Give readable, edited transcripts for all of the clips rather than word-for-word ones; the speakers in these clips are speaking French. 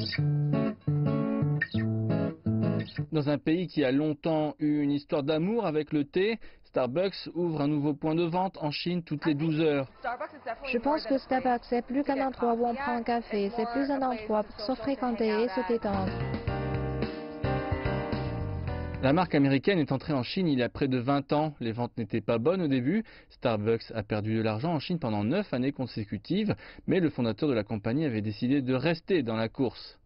chinoise. Dans un pays qui a longtemps eu une histoire d'amour avec le thé, Starbucks ouvre un nouveau point de vente en Chine toutes les 12 heures. Je pense que Starbucks est plus qu'un endroit où on prend un café, c'est plus un endroit pour se fréquenter et se détendre. La marque américaine est entrée en Chine il y a près de 20 ans. Les ventes n'étaient pas bonnes au début. Starbucks a perdu de l'argent en Chine pendant 9 années consécutives, mais le fondateur de la compagnie avait décidé de rester dans la course.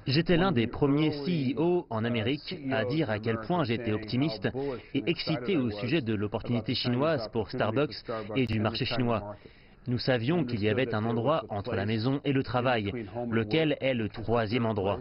J'étais l'un des premiers CEO en Amérique à dire à quel point j'étais optimiste et excité au sujet de l'opportunité chinoise pour Starbucks et du marché chinois. Nous savions qu'il y avait un endroit entre la maison et le travail, lequel est le troisième endroit.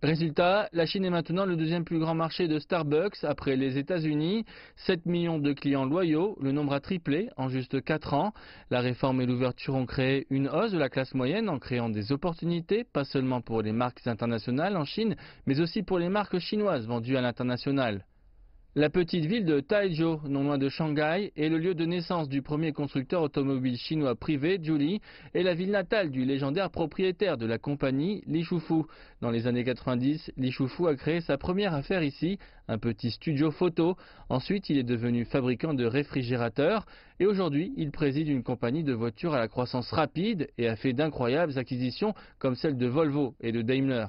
Résultat, la Chine est maintenant le deuxième plus grand marché de Starbucks après les États-Unis. 7 millions de clients loyaux, le nombre a triplé en juste 4 ans. La réforme et l'ouverture ont créé une hausse de la classe moyenne en créant des opportunités, pas seulement pour les marques internationales en Chine, mais aussi pour les marques chinoises vendues à l'international. La petite ville de Taizhou, non loin de Shanghai, est le lieu de naissance du premier constructeur automobile chinois privé, Geely, et la ville natale du légendaire propriétaire de la compagnie, Li Shufu. Dans les années 90, Li Shufu a créé sa première affaire ici, un petit studio photo. Ensuite, il est devenu fabricant de réfrigérateurs et aujourd'hui, il préside une compagnie de voitures à la croissance rapide et a fait d'incroyables acquisitions comme celle de Volvo et de Daimler.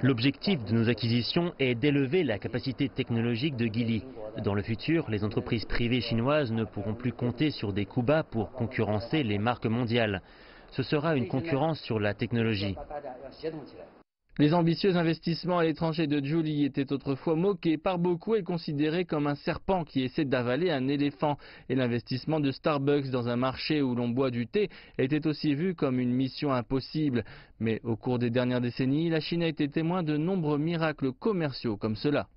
L'objectif de nos acquisitions est d'élever la capacité technologique de Geely. Dans le futur, les entreprises privées chinoises ne pourront plus compter sur des coups bas pour concurrencer les marques mondiales. Ce sera une concurrence sur la technologie. Les ambitieux investissements à l'étranger de Geely étaient autrefois moqués par beaucoup et considérés comme un serpent qui essaie d'avaler un éléphant. Et l'investissement de Starbucks dans un marché où l'on boit du thé était aussi vu comme une mission impossible. Mais au cours des dernières décennies, la Chine a été témoin de nombreux miracles commerciaux comme cela.